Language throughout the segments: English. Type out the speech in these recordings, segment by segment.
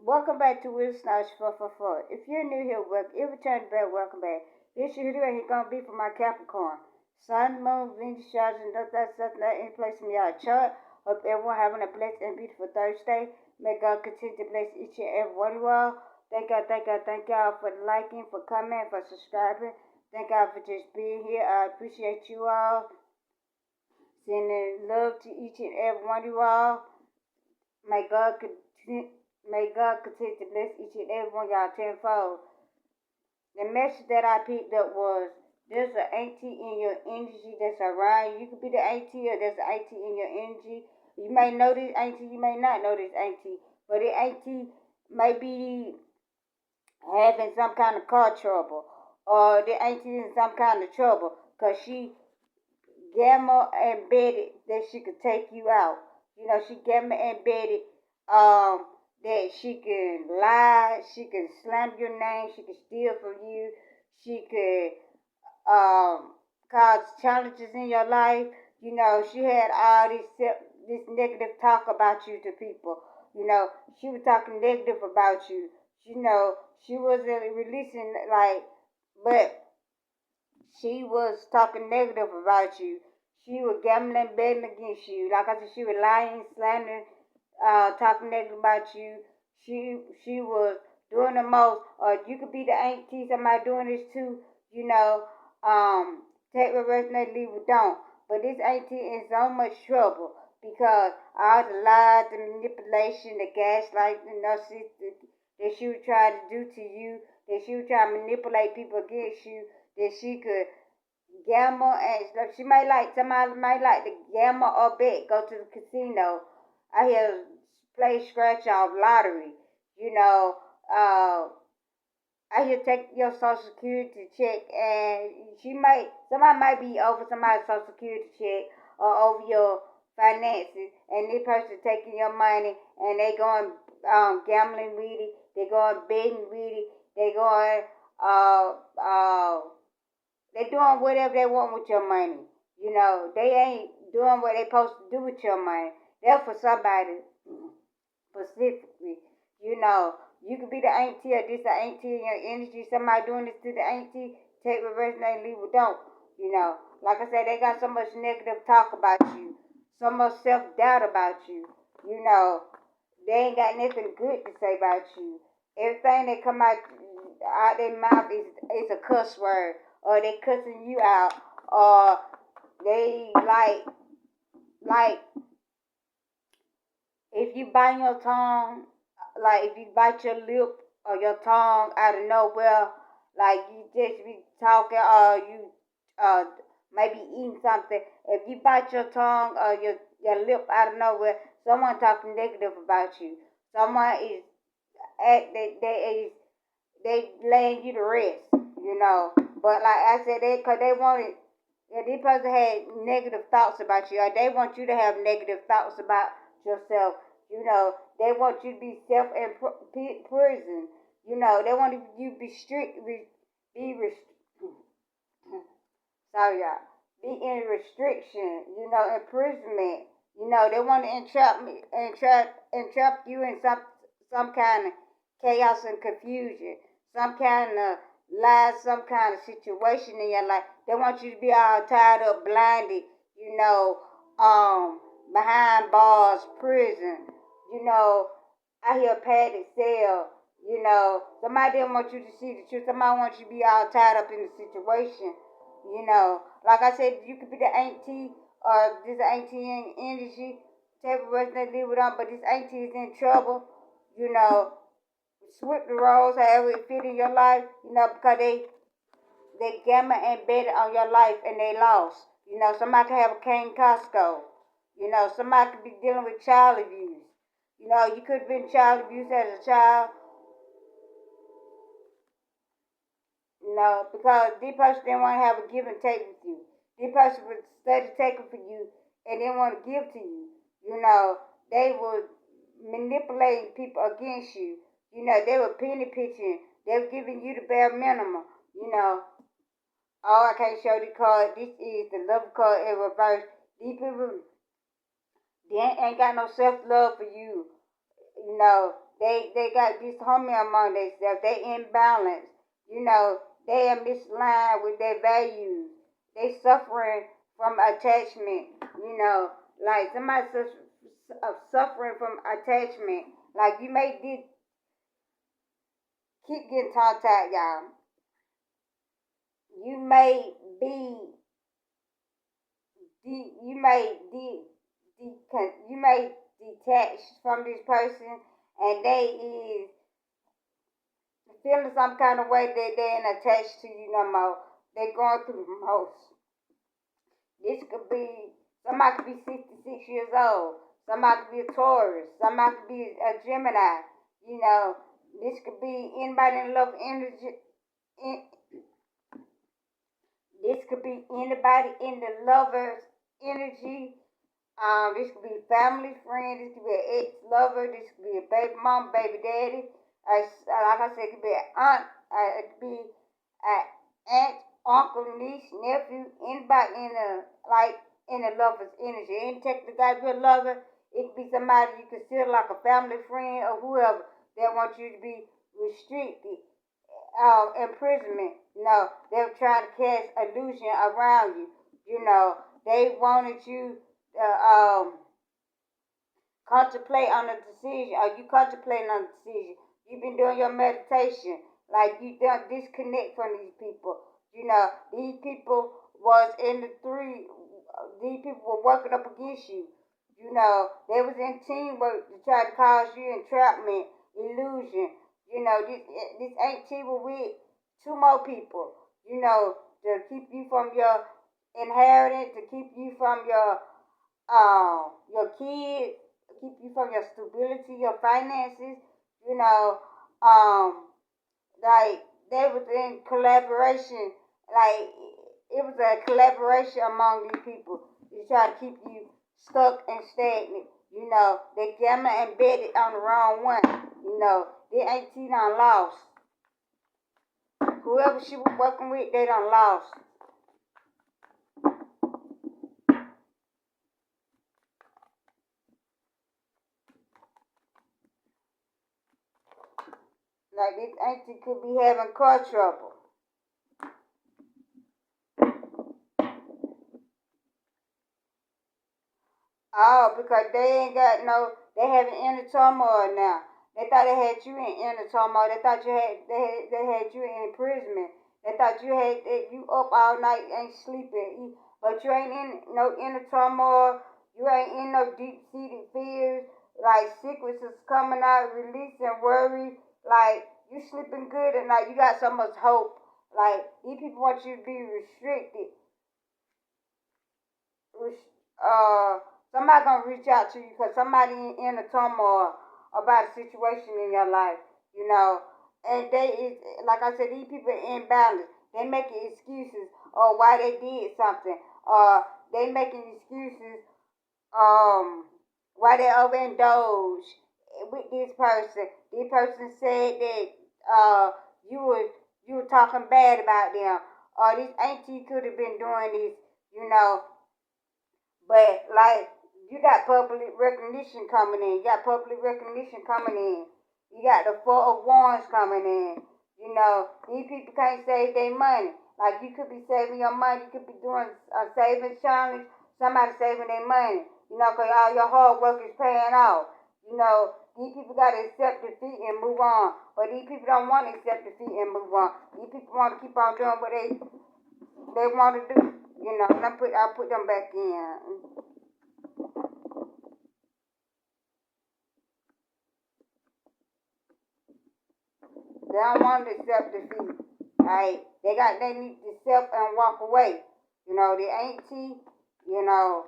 Welcome back to Will Snatch 444. If you're new here, welcome. If you return back, welcome back. This year here, he's gonna be for my Capricorn. Sun, Moon, Venus, stars, and that's any place in your chart. Hope everyone having a blessed and beautiful Thursday. May God continue to bless each and every one of you all. Thank y'all for liking, for coming, for subscribing. Thank y'all for just being here. I appreciate you all. Sending love to each and every one of you all. May God continue. May God continue to bless each and every one of y'all tenfold. The message that I picked up was there's an auntie in your energy that's around you. You could be the auntie or there's an auntie in your energy. You may know this auntie, you may not know this auntie, but the auntie may be having some kind of car trouble or the auntie in some kind of trouble because she gamma embedded that she could take you out. You know, she gamma embedded that she can lie, she can slander your name, she can steal from you, she could cause challenges in your life. You know, she had all this negative talk about you to people. You know, she was talking negative about you. You know, she wasn't releasing but she was talking negative about you. She was gambling, betting against you. Like I said, she was lying, slandering, talking negative about you. She was doing the most. Or you could be the auntie, somebody doing this too. You know, take reverse and they leave it don't. But this auntie in so much trouble because all the lies, the manipulation, the gaslighting, the narcissistic that she would try to do to you, that she would try to manipulate people against you, that she could gamble and she might like somebody might like to gamble or bet, go to the casino. I hear play scratch off lottery. You know, I hear take your social security check and somebody might be over somebody's social security check or over your finances and this person taking your money and they going gambling with it, they going betting with it, they going they doing whatever they want with your money. You know, they ain't doing what they supposed to do with your money. They're for somebody specifically. You know, you could be the auntie or this the auntie in your energy. Somebody doing this to the auntie, take reverse and they leave it don't. You know, like I said, they got so much negative talk about you, so much self doubt about you. You know, they ain't got nothing good to say about you. Everything that come out their mouth is a cuss word, or they cussing you out, or they like if you bite your tongue, like if you bite your lip or your tongue out of nowhere, like you just be talking or you uh maybe eating something. If you bite your tongue or your lip out of nowhere, someone talking negative about you. Someone is they laying you to rest, you know. But like I said, cause they wanted, yeah, this person had negative thoughts about you, or they want you to have negative thoughts about yourself. You know, they want you to be self in prison. You know, they want you to be strict, sorry y'all, be in restriction. You know, imprisonment. You know, they want to entrap you in some kind of chaos and confusion, some kind of lies, some kind of situation in your life. They want you to be all tied up, blinded, you know, behind bars, prison, you know, I hear padded cell, you know, somebody didn't want you to see the truth. Somebody wants you to be all tied up in the situation, you know. Like I said, you could be the auntie or this auntie in energy, type of person that live with them, but this auntie is in trouble, you know, switch the roles however it fit in your life, you know, because they gamma embedded on your life and they lost. You know, somebody could have a cane Costco. You know, somebody could be dealing with child abuse. You know, you could have been child abused as a child. You know, because this person didn't want to have a give and take with you. This person was study taking for you and didn't want to give to you. You know, they were manipulating people against you. You know, they were penny pitching. They were giving you the bare minimum. You know, oh, I can't show the card. This is the love card in reverse. These people, they ain't got no self love for you. You know, they got disharmony among themselves. They imbalance. You know, they are misaligned with their values. They suffering from attachment. You know, like somebody suffering from attachment. Like you may keep getting tongue tied, y'all. You may be you may you may detach from this person, and they is feeling some kind of way that they ain't attached to you no more. They going through the most. This could be somebody could be 66 years old. Somebody could be a Taurus. Somebody could be a Gemini. You know, this could be anybody in love energy. This could be anybody in the lover's energy. This could be family friend. This could be an ex-lover. This could be a baby mom, baby daddy. Like I said, it could be an aunt. It could be an aunt, uncle, niece, nephew. Anybody in the lover's energy. It ain't technically got to be a lover. It could be somebody you consider like a family friend or whoever that wants you to be restricted, imprisonment. You know, they were trying to cast illusion around you. You know, they wanted you to contemplate on a decision, or you contemplating on a decision. You've been doing your meditation, like you don't disconnect from these people. You know, these people was in the three. These people were working up against you. You know, they was in teamwork to try to cause you entrapment, illusion. You know, this ain't teamwork with two more people. You know, to keep you from your inheritance, to keep you from your kids, keep you from your stability, your finances. You know, like they was in collaboration. Like it was a collaboration among these people to try to keep you stuck and stagnant. You know, they gamma and betted on the wrong one. You know, they ain't done lost. Whoever she was working with, they done lost. Like this auntie could be having car trouble. Oh, because they ain't got no, they having inner turmoil now. They thought they had you in inner turmoil. They thought they had you in imprisonment. They thought you had you up all night, ain't sleeping. But you ain't in no inner turmoil. You ain't in no deep seated fears. Like secrets is coming out, releasing worry. Like you sleeping good at night. You got so much hope. Like these people want you to be restricted. uh Somebody gonna reach out to you because somebody in a turmoil about a situation in your life, you know. And they is like I said, these people are imbalanced. They making excuses or why they did something. They making excuses why they overindulge with this person. This person said that you were talking bad about them. Or this auntie could have been doing this, you know. But like you got public recognition coming in. You got public recognition coming in. You got the Four of Wands coming in. You know, these people can't save their money. Like you could be saving your money. You could be doing a savings challenge. Somebody saving their money. You know, because all your hard work is paying off. You know, these people got to accept defeat and move on. But these people don't want to accept defeat and move on. These people want to keep on doing what they want to do. You know, and I put them back in. They don't want to accept defeat. Right? They need to accept and walk away. You know, the auntie, you know,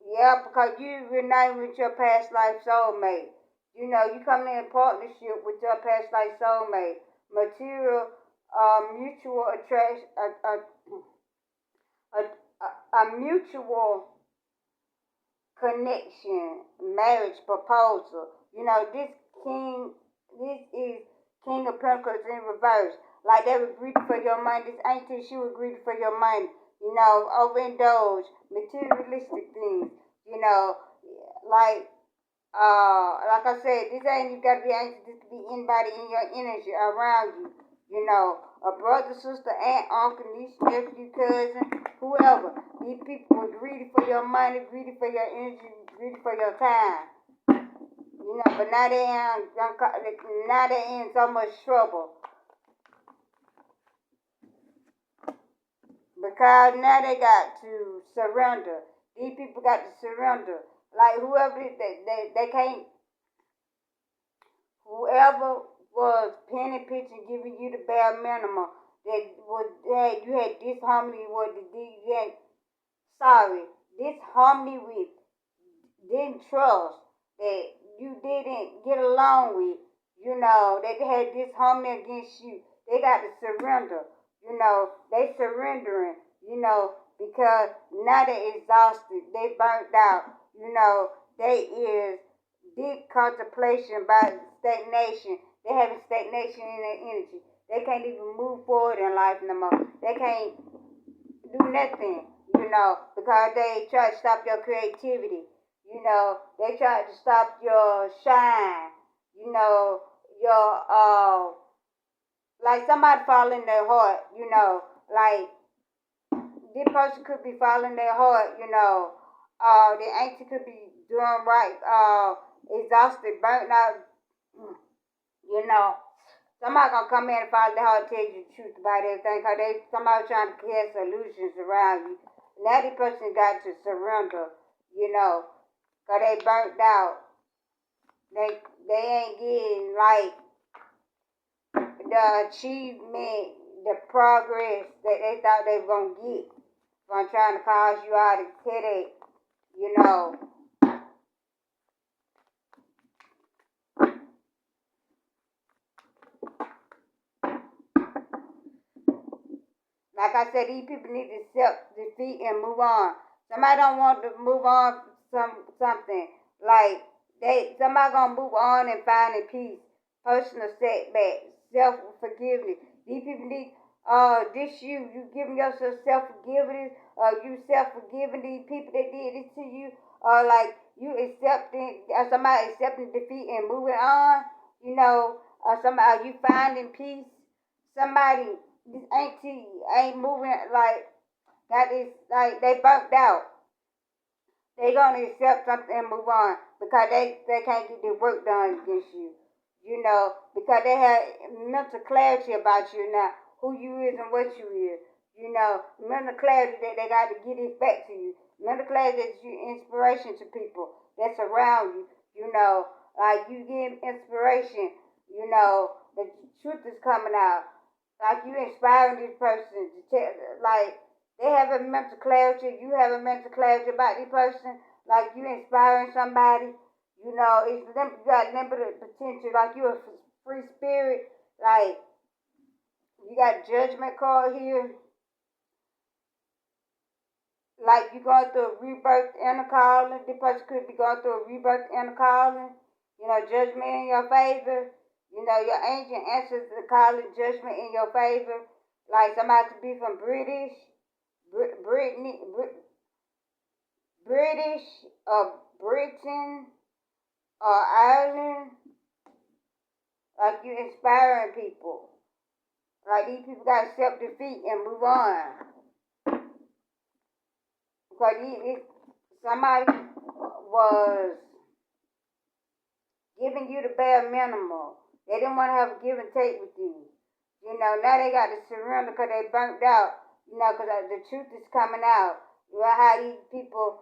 yeah, because you unite with your past life soulmate. You know, you come in partnership with your past life soulmate. Material, mutual attraction, a mutual connection, marriage proposal. You know, this is King of Pentacles in reverse. Like they were greedy for your money. This auntie, she was greedy for your money. Overindulge, materialistic things. You know, like like I said, this ain't you gotta be anxious. This could be anybody in your energy around you. A brother, sister, aunt, uncle, niece, nephew, cousin, whoever. These people were greedy for your money, greedy for your energy, greedy for your time. But now they in so much trouble because now they got to surrender. These people got to surrender. Like whoever they can't. Whoever was penny pinching, giving you the bare minimum, that you had disharmony with disharmony with, didn't trust, that you didn't get along with, that they had disharmony against you. They got to surrender. They surrendering, because now they exhausted, they burnt out, they is deep contemplation about stagnation. They having stagnation in their energy. They can't even move forward in life no more. They can't do nothing, because they try to stop your creativity. They try to stop your shine. Your like somebody fall in their heart. Like this person could be following their heart. The auntie could be doing right. Exhausted, burnt out. You know, Somebody gonna come in and follow their heart and tell you the truth about everything, cause somebody trying to cast illusions around you. Now the person got to surrender. Cause they burnt out. They ain't getting like the achievement, the progress that they thought they were gonna get from trying to cause you out of headache. Like I said, these people need to accept defeat and move on. Somebody don't want to move on from something. Like somebody gonna move on and find a peace, personal setback, self forgiveness. These people need you giving yourself self forgiveness, you self forgiving these people that did this to you, like you accepting somebody accepting defeat and moving on. Somebody you finding peace. Somebody this auntie ain't moving like that is like they burnt out. They gonna accept something and move on because they can't get their work done against you. Because they have mental clarity about you now, who you is and what you is. Mental clarity that they got to get it back to you. Mental clarity that you inspiration to people that's around you. Like you give inspiration. The truth is coming out. Like you inspiring this person to tell, like they have a mental clarity, you have a mental clarity about this person. Like you inspiring somebody, you got limited potential. Like you a free spirit. Like you got judgment card here. Like you going through a rebirth and a calling. This person could be going through a rebirth and a calling. Judgment in your favor. Your ancient answers to calling judgment in your favor. Like somebody could be from British, or Britain, or Ireland. Like you inspiring people. Like these people got to accept defeat and move on. Because somebody was giving you the bare minimum. They didn't want to have a give and take with you. Now they got to surrender because they burnt out. Because the truth is coming out. How these people,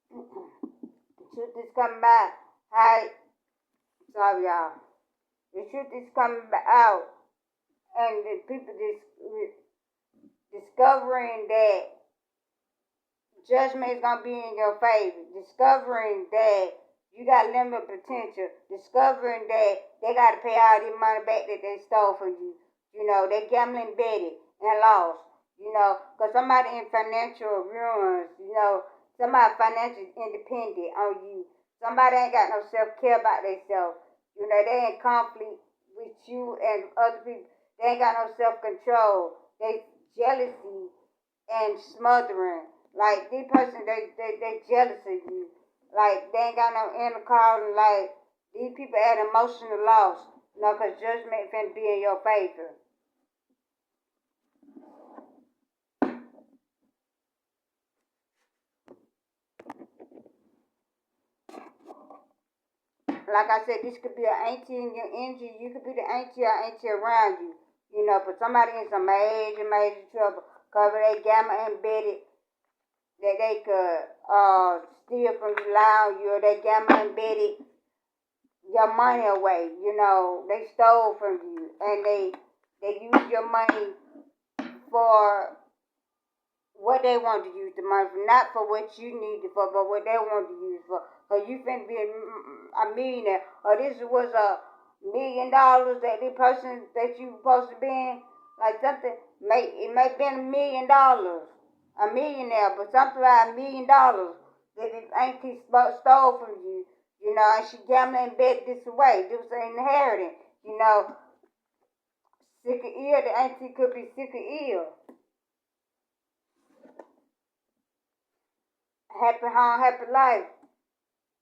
the truth is coming out. Sorry y'all. The truth is coming out. And the people discovering that judgment is going to be in your favor. Discovering that you got limited potential. Discovering that they got to pay all this money back that they stole from you. They gambling betted and lost. Because somebody in financial ruins. Somebody financially independent on you. Somebody ain't got no self-care about themselves. They in conflict with you and other people. They ain't got no self-control. They jealousy and smothering. Like, this person, they jealous of you. Like, they ain't got no inner calling. Like, these people at emotional loss. Because judgment finna be in your favor. Like I said, this could be an auntie in your energy. You could be the auntie or auntie around you. But somebody in some major trouble. Because they gamma embedded that they could steal from you, lie on you, or they gamma embedded your money away. They stole from you, and they use your money for what they want to use the money for, not for what you need it for, but what they want to use it for. So you finna be a millionaire, or this was $1 million that the person that you supposed to be in, like something it may be $1 million, a millionaire, but something like $1 million that this auntie stole from you, and she gambling and bet this away. This was an inheritance, sick or ill. The auntie could be sick or ill. Happy home, happy life.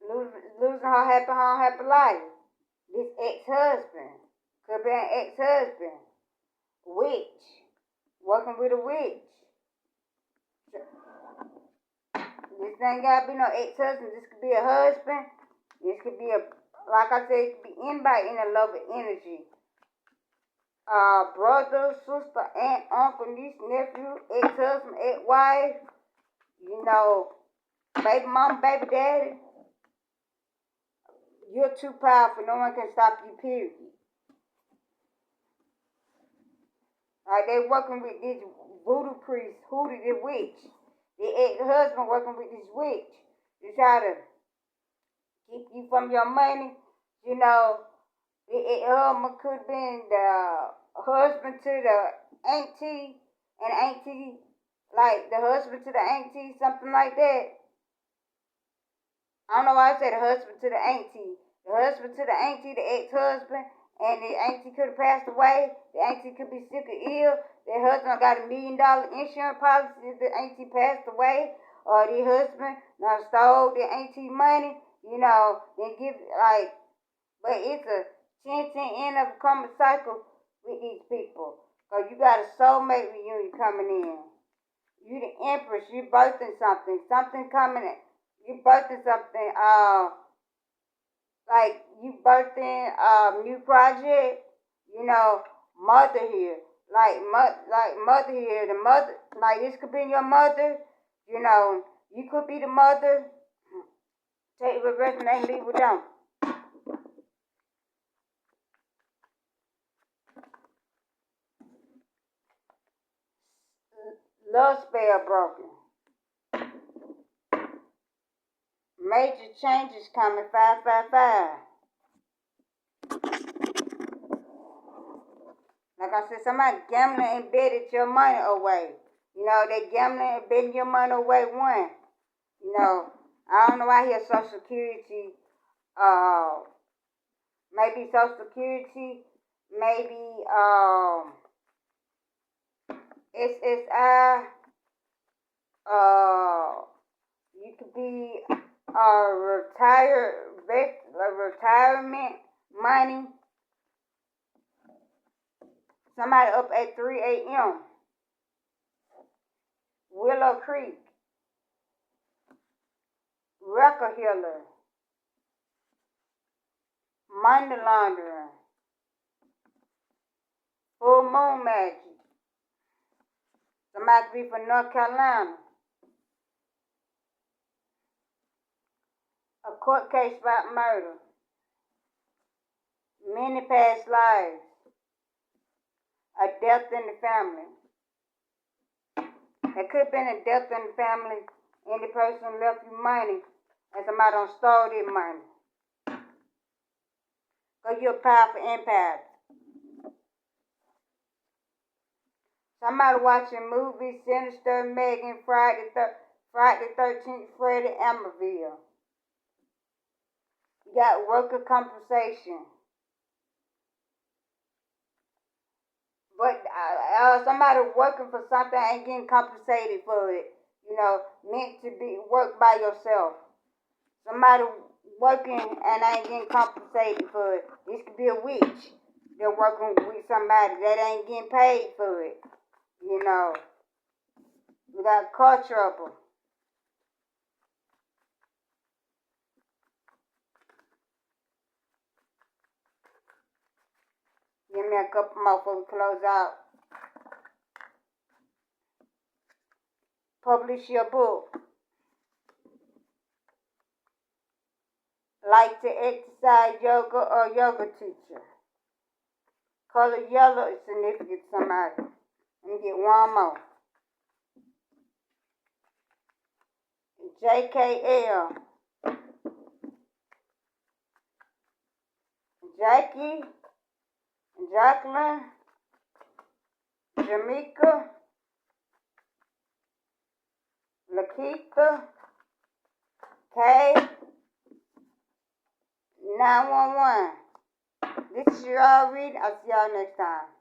Losing her happy home, happy life. This ex-husband. Could be an ex-husband. Witch. Working with a witch. This ain't gotta be no ex-husband. This could be a husband. This could be like I said, it could be anybody in a love energy. Brother, sister, aunt, uncle, niece, nephew, ex-husband, ex-wife. Baby mama, baby daddy. You're too powerful. No one can stop you, period. Like, they working with this voodoo priest, Hootie the witch. The ex-husband working with this witch to try to keep you from your money. The ex-husband could have been the husband to the auntie, and auntie, like the husband to the auntie, something like that. I don't know why I said the husband to the auntie. The husband to the auntie, the ex-husband, and the auntie could have passed away. The auntie could be sick or ill. The husband got $1 million insurance policy. The auntie passed away, or the husband stole the auntie money. Then give but it's a 10 end of a common cycle with these people. Cause you got a soulmate reunion coming in. You the empress. You birthing something. Something coming in. You birthing something, like you birthing a new project, mother here, like mother here, the mother, like this could be your mother, you could be the mother. Take the rest and they leave with them. Love spell broken. Major changes coming, 555. Like I said, somebody gambling and betted your money away. They gambling and betting your money away one. I don't know why here Social Security, maybe Social Security, maybe SSI, you could be retirement money. Somebody up at 3 a.m. Willow Creek. Record healer. Money laundering. Full moon magic. Somebody could be from North Carolina. A court case about murder. Many past lives. A death in the family. It could have been a death in the family, and the person left you money, and somebody done stole their money. Because you're a powerful empath. Somebody watching movies, Sinister, Megan, Friday the 13th, Freddy, Emerville. You got worker compensation. But somebody working for something ain't getting compensated for it. You know, meant to be work by yourself. Somebody working and ain't getting compensated for it. This could be a witch. They're working with somebody that ain't getting paid for it. You know, we got car trouble. Give me a couple more before we close out. Publish your book. Like to exercise yoga or yoga teacher. Color yellow is significant to somebody. Let me get one more. JKL. Jackie. Jacqueline. Jamaica. Lakeitha. K. 911. This is your reading. I'll see y'all next time.